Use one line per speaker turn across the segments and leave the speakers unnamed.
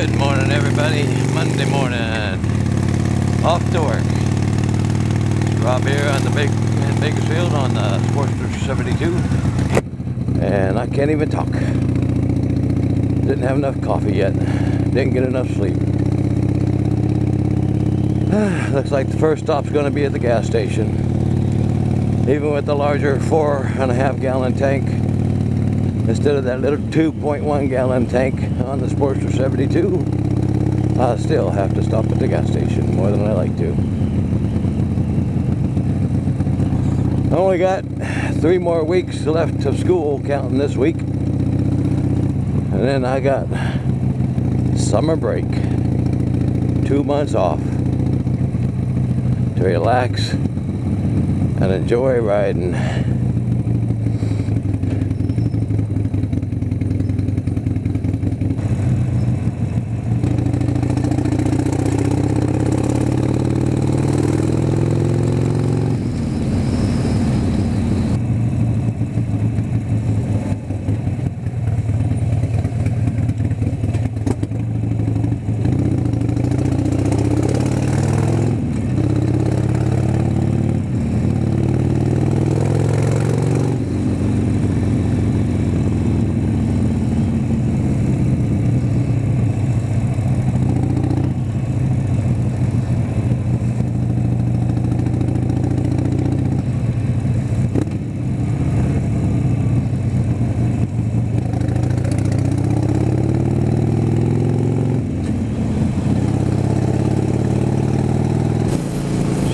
Good morning, everybody. Monday morning, off to work. Rob here on the in Bakersfield on the Sportster 72, and I can't even talk. Didn't have enough coffee yet. Didn't get enough sleep. Looks like the first stop's going to be at the gas station. Even with the larger 4.5 gallon tank, instead of that little 2.1 gallon tank on the Sportster 72, I still have to stop at the gas station more than I like to. I only got 3 more weeks left of school, counting this week. And then I got summer break. 2 months off to relax and enjoy riding.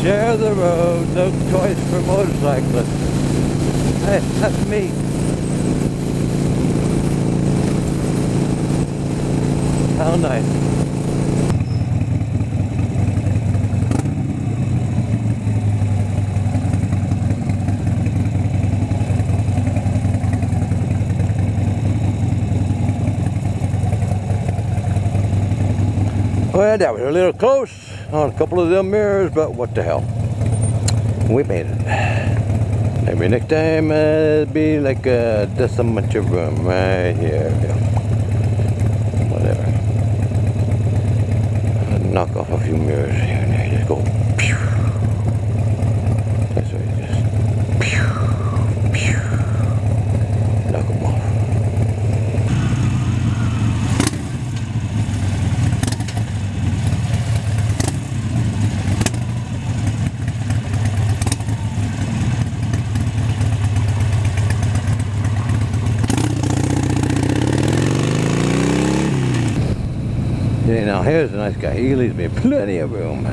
Share the road, no choice for motorcyclists. Hey, that's me. How nice. Well, that was a little close on a couple of them mirrors, but what the hell. We made it. Maybe next time it'll be like just a bunch of room right here. Whatever. Knock off a few mirrors here and there. Just go. Pew. That's right. Just pew, pew. Knock them off. See, now here's a nice guy. He leaves me plenty of room.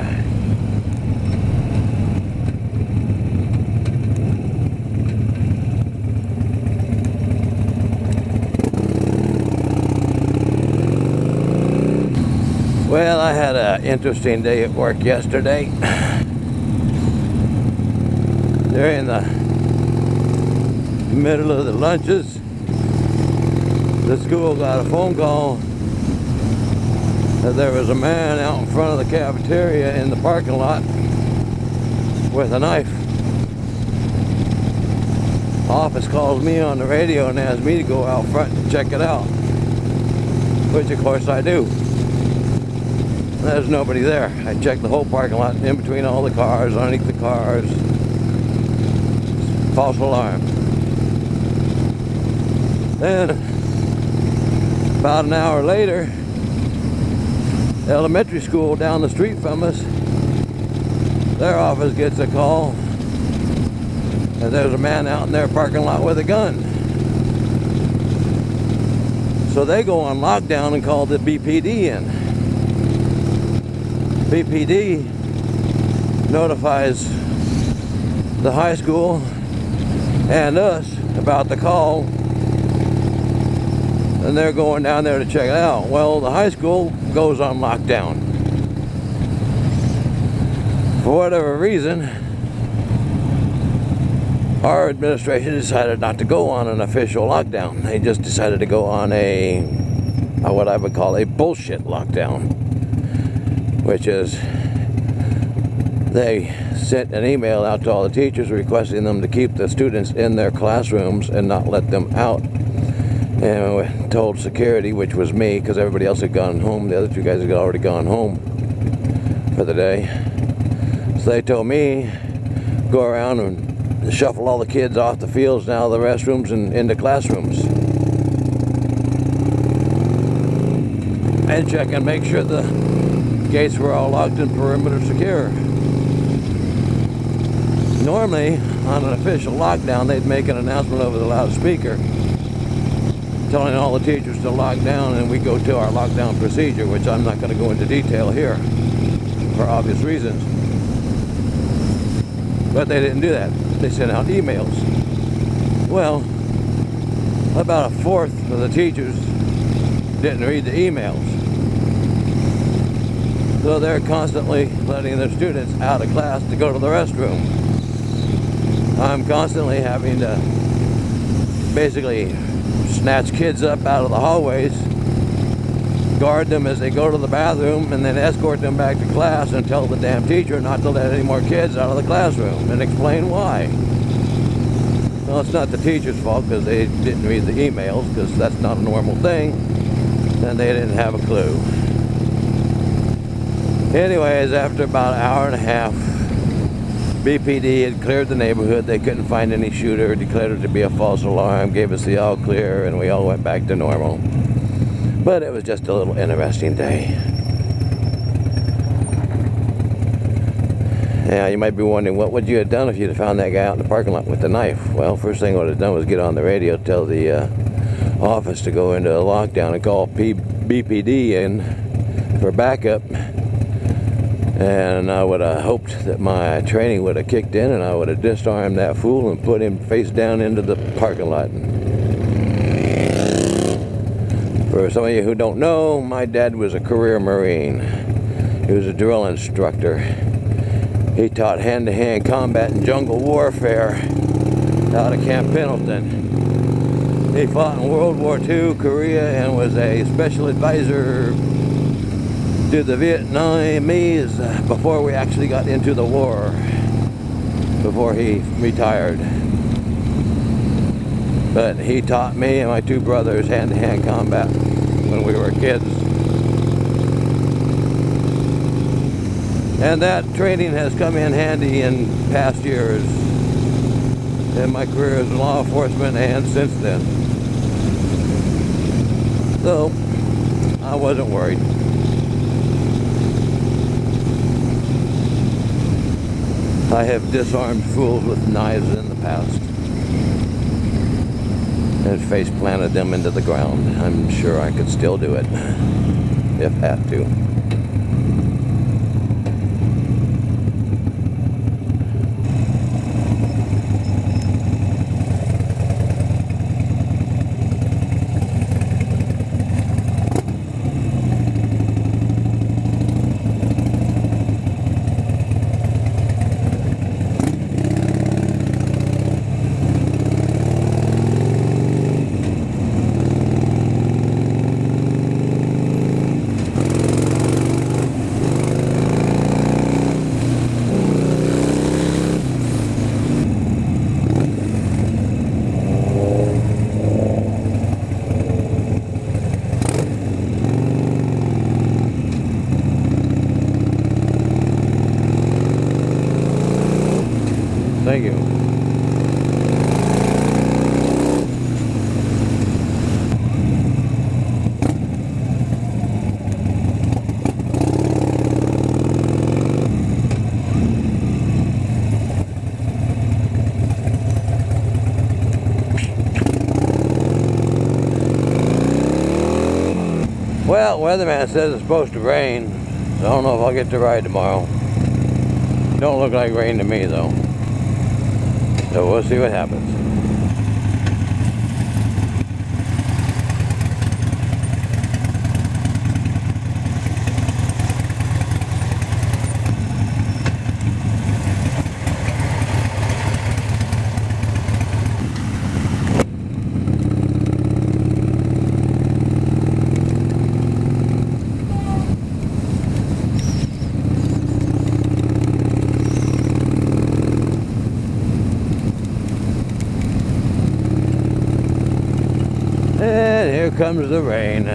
Well, I had an interesting day at work yesterday. During the middle of the lunches, the school got a phone call that there was a man out in front of the cafeteria in the parking lot with a knife. Office calls me on the radio and asks me to go out front and check it out, which of course I do. There's nobody there. I checked the whole parking lot, in between all the cars, underneath the cars. False alarm. Then about an hour later, elementary school down the street from us, their office gets a call and there's a man out in their parking lot with a gun. So they go on lockdown and call the BPD in. BPD notifies the high school and us about the call, and they're going down there to check it out. Well, the high school goes on lockdown. For whatever reason, our administration decided not to go on an official lockdown. They just decided to go on a, what I would call a bullshit lockdown, which is they sent an email out to all the teachers requesting them to keep the students in their classrooms and not let them out And we told security, which was me, because everybody else had gone home. The other two guys had already gone home for the day. So they told me, go around and shuffle all the kids off the fields and out of the restrooms and into classrooms. And check and make sure the gates were all locked and perimeter secure. Normally, on an official lockdown, they'd make an announcement over the loudspeaker telling all the teachers to lock down, and we go to our lockdown procedure, which I'm not going to go into detail here for obvious reasons. But they didn't do that. They sent out emails. Well, about a fourth of the teachers didn't read the emails. So they're constantly letting their students out of class to go to the restroom. I'm constantly having to basically snatch kids up out of the hallways, guard them as they go to the bathroom, and then escort them back to class and tell the damn teacher not to let any more kids out of the classroom and explain why. Well, it's not the teacher's fault because they didn't read the emails, because that's not a normal thing, and they didn't have a clue. Anyways, after about an hour and a half, BPD had cleared the neighborhood. They couldn't find any shooter, declared it to be a false alarm, gave us the all clear, and we all went back to normal. But it was just a little interesting day. Now, you might be wondering, what would you have done if you'd have found that guy out in the parking lot with the knife? Well, first thing I would have done was get on the radio, tell the office to go into a lockdown and call BPD in for backup. And I would have hoped that my training would have kicked in and I would have disarmed that fool and put him face down into the parking lot. For some of you who don't know, my dad was a career Marine. He was a drill instructor. He taught hand-to-hand combat and jungle warfare out of Camp Pendleton. He fought in World War II, Korea, and was a special advisor to the Vietnamese before we actually got into the war, before he retired. But he taught me and my two brothers hand-to-hand combat when we were kids. And that training has come in handy in past years in my career as law enforcement and since then. So, I wasn't worried. I have disarmed fools with knives in the past and face planted them into the ground. I'm sure I could still do it if had to. Thank you. Well, weatherman says it's supposed to rain. I don't know if I'll get to ride tomorrow. Don't look like rain to me though. So we'll see what happens. comes the rain.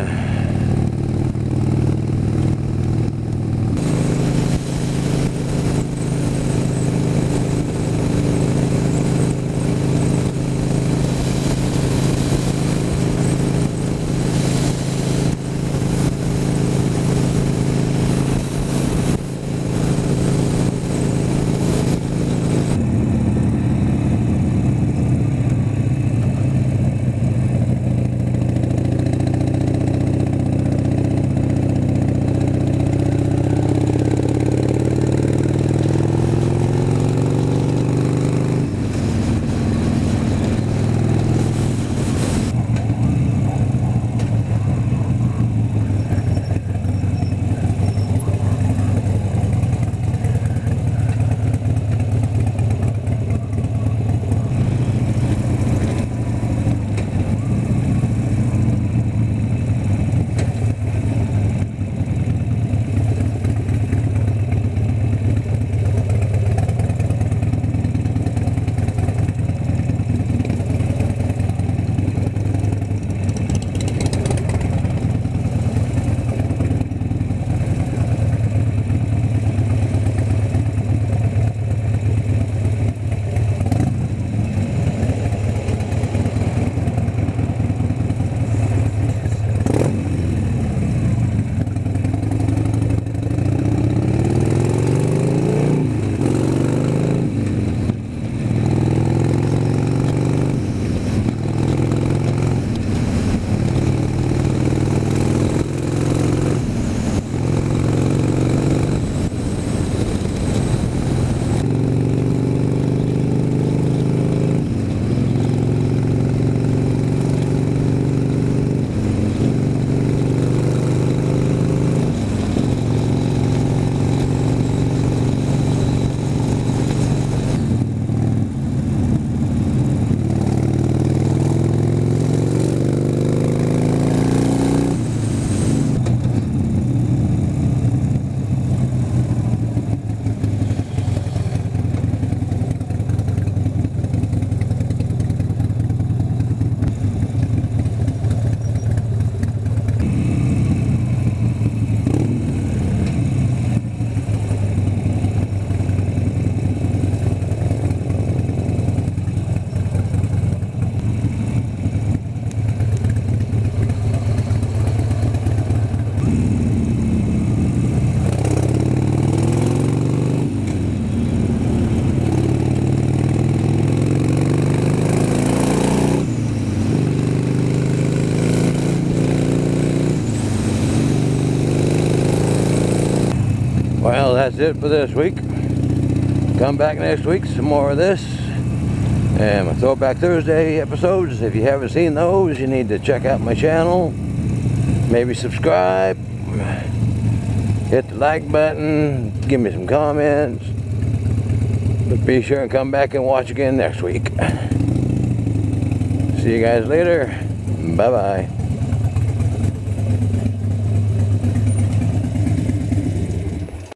Well, that's it for this week. Come back next week, some more of this. And my Throwback Thursday episodes. If you haven't seen those, you need to check out my channel. Maybe subscribe. Hit the like button. Give me some comments. But be sure and come back and watch again next week. See you guys later. Bye-bye.